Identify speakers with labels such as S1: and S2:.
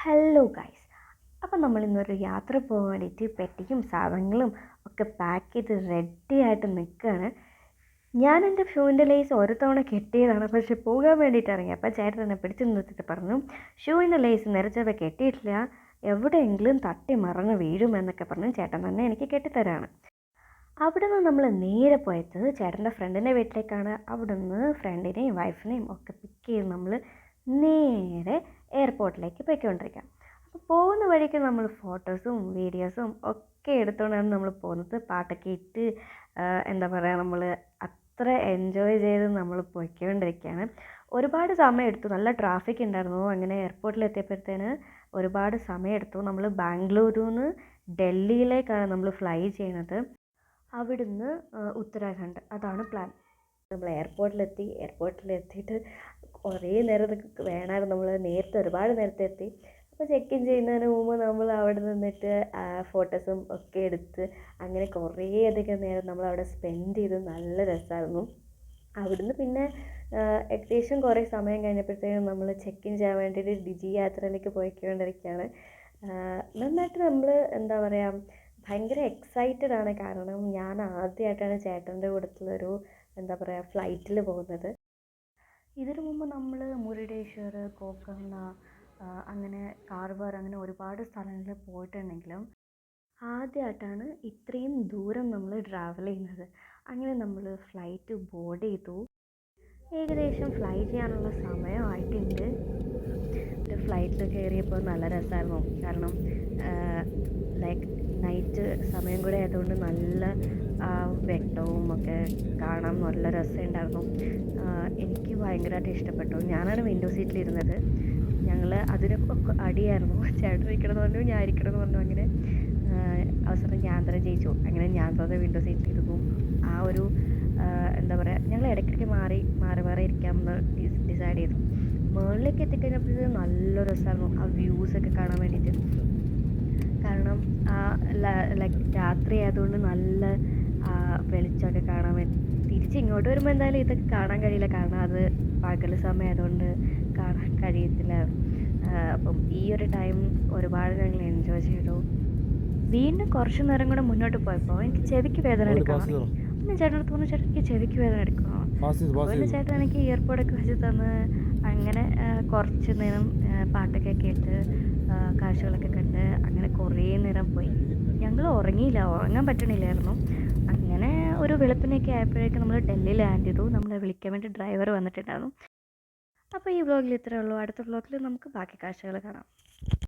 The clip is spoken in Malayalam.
S1: Hello guys. അപ്പം നമ്മളിന്നൊരു യാത്ര പോകാൻ വേണ്ടിയിട്ട് പെട്ടിയും സാധനങ്ങളും ഒക്കെ പാക്ക് ചെയ്ത് റെഡി ആയിട്ട് നിൽക്കുകയാണ്. ഞാൻ എൻ്റെ ഷൂവിൻ്റെ ലേസ് ഒരു തവണ കെട്ടിയതാണ്, പക്ഷെ പോകാൻ വേണ്ടിയിട്ട് ഇറങ്ങി. അപ്പം ചേട്ടൻ എന്നെ പിടിച്ച് നിർത്തിയിട്ട് പറഞ്ഞു, ഷൂവിൻ്റെ ലേസ് നിറച്ചവ കെട്ടിയിട്ടില്ല, എവിടെയെങ്കിലും തട്ടി മറന്ന് വീഴുമെന്നൊക്കെ പറഞ്ഞ് ചേട്ടൻ തന്നെ എനിക്ക് കെട്ടിത്തരാണ്. അവിടെ നിന്ന് നമ്മൾ നേരെ പോയത് ചേട്ടൻ്റെ ഫ്രണ്ടിൻ്റെ വീട്ടിലേക്കാണ്. അവിടെ നിന്ന് ഫ്രണ്ടിനെയും വൈഫിനെയും ഒക്കെ പിക്ക് ചെയ്ത് നമ്മൾ നേരെ എയർപോർട്ടിലേക്ക് പോയിക്കൊണ്ടിരിക്കാം. അപ്പോൾ പോകുന്ന വഴിക്ക് നമ്മൾ ഫോട്ടോസും വീഡിയോസും ഒക്കെ എടുത്തുകൊണ്ടാണ് നമ്മൾ പോകുന്നത്. പാട്ടൊക്കെ ഇട്ട് എന്താ പറയുക, നമ്മൾ അത്ര എൻജോയ് ചെയ്ത് നമ്മൾ പോയിക്കൊണ്ടിരിക്കുകയാണ്. ഒരുപാട് സമയം എടുത്തു, നല്ല ട്രാഫിക് ഉണ്ടായിരുന്നു. അങ്ങനെ എയർപോർട്ടിൽ എത്തിയപ്പോഴത്തേന് ഒരുപാട് സമയം എടുത്തു. നമ്മൾ ബാംഗ്ലൂരിൽ നിന്ന് ഡൽഹിയിലേക്കാണ് നമ്മൾ ഫ്ലൈ ചെയ്യുന്നത്. അവിടുന്ന് ഉത്തരാഖണ്ഡ്, അതാണ് പ്ലാൻ. നമ്മൾ എയർപോർട്ടിലെത്തിയിട്ട് കുറേ നേരം വേണമായിരുന്നു. നമ്മൾ ഒരുപാട് നേരത്തെ എത്തി. അപ്പോൾ ചെക്ക് ഇൻ ചെയ്യുന്നതിന് മുമ്പ് നമ്മൾ അവിടെ നിന്നിട്ട് ഫോട്ടോസും ഒക്കെ എടുത്ത് അങ്ങനെ കുറേയധികം നേരം നമ്മൾ അവിടെ സ്പെൻഡ് ചെയ്ത് നല്ല രസമായിരുന്നു. അവിടുന്ന് പിന്നെ ഏകദേശം കുറേ സമയം കഴിഞ്ഞപ്പോഴത്തേക്കും നമ്മൾ ചെക്ക് ഇൻ ചെയ്യാൻ വേണ്ടിയിട്ട് ഡിജി യാത്രയിലേക്ക് പോയിക്കൊണ്ടിരിക്കുകയാണ്. നന്നായിട്ട് നമ്മൾ എന്താ പറയുക, ഭയങ്കര എക്സൈറ്റഡ് ആണ്. കാരണം ഞാൻ ആദ്യമായിട്ടാണ് ചേട്ടൻ്റെ കൂട്ടത്തിലൊരു എന്താ പറയുക ഫ്ലൈറ്റിൽ പോകുന്നത്. ഇതിനു മുമ്പ് നമ്മൾ മുരുടേശ്വർ, ഗോകർണ, അങ്ങനെ കാർവാർ, അങ്ങനെ ഒരുപാട് സ്ഥലങ്ങളിൽ പോയിട്ടുണ്ടെങ്കിലും ആദ്യമായിട്ടാണ് ഇത്രയും ദൂരം നമ്മൾ ട്രാവൽ ചെയ്യുന്നത്. അങ്ങനെ നമ്മൾ ഫ്ലൈറ്റ് ബോർഡ് ചെയ്തു. ഏകദേശം ഫ്ലൈ ചെയ്യാനുള്ള സമയമായിട്ടുണ്ട്. ഫ്ലൈറ്റിൽ കയറിയപ്പോൾ നല്ല രസമായിരുന്നു. കാരണം ലൈക്ക് നൈറ്റ് സമയം കൂടെ ആയതുകൊണ്ട് നല്ല വെട്ടവും ഒക്കെ കാണാൻ നല്ല രസമുണ്ടായിരുന്നു. എനിക്ക് ഭയങ്കരമായിട്ട് ഇഷ്ടപ്പെട്ടു. ഞാനാണ് വിൻഡോ സീറ്റിലിരുന്നത്. ഞങ്ങൾ അതിനൊക്കെ അടിയായിരുന്നു. ചേട്ടൻ ഇരിക്കണമെന്ന് പറഞ്ഞു, ഞാൻ ഇരിക്കണമെന്ന് പറഞ്ഞു. അങ്ങനെ അവസരം ഞാൻ തന്നെ ജയിച്ചു. അങ്ങനെ ഞാൻ തന്നെ വിൻഡോ സീറ്റിലിരുന്നു. ആ ഒരു എന്താ പറയുക, ഞങ്ങൾ ഇടയ്ക്കിടയ്ക്ക് മാറി ഇരിക്കാമെന്ന് ഡിസൈഡ് ചെയ്തു. മുകളിലേക്ക് എത്തിക്കഴിഞ്ഞപ്പോഴത്തേക്കും നല്ല രസമായിരുന്നു ആ വ്യൂസൊക്കെ കാണാൻ വേണ്ടിയിട്ട്. കാരണം ലൈക്ക് രാത്രി ആയതുകൊണ്ട് നല്ല വെളിച്ചമൊക്കെ കാണാൻ വേണ്ടി. തിരിച്ചിങ്ങോട്ട് വരുമ്പോൾ എന്തായാലും ഇതൊക്കെ കാണാൻ കഴിയില്ല, കാരണം അത് പകൽ സമയം ആയതുകൊണ്ട് കാണാൻ കഴിയത്തില്ല. അപ്പം ഈ ഒരു ടൈം ഒരുപാട് ഞങ്ങൾ എൻജോയ് ചെയ്തു. വീണ്ടും കുറച്ച് നേരം കൂടെ മുന്നോട്ട് പോയപ്പോൾ എനിക്ക് ചെവിക്ക് വേദന എടുക്കണം. പിന്നെ ചേട്ടനടുത്ത് പറഞ്ഞു, ചേട്ടൻ എനിക്ക് ചെവിക്ക് വേദന എടുക്കണം. പിന്നെ ചേട്ടൻ എനിക്ക് ഇയർപോഡൊക്കെ വെച്ച് തന്ന് അങ്ങനെ കുറച്ച് നേരം പാട്ടൊക്കെ കേട്ട് കാഴ്ചകളൊക്കെ കണ്ട് അങ്ങനെ കുറേ നേരം പോയി. ഞങ്ങൾ ഉറങ്ങാൻ പറ്റണില്ലായിരുന്നു. അങ്ങനെ ഒരു വെളുപ്പിനൊക്കെ ആയപ്പോഴേക്കും നമ്മൾ ഡൽഹി ലാൻഡ് ചെയ്തു. നമ്മളെ വിളിക്കാൻ വേണ്ടി ഡ്രൈവർ വന്നിട്ടുണ്ടായിരുന്നു. അപ്പോൾ ഈ വ്ളോഗിൽ ഇത്രയേ ഉള്ളൂ. അടുത്ത വ്ളോഗിൽ നമുക്ക് ബാക്കി കാഴ്ചകൾ കാണാം.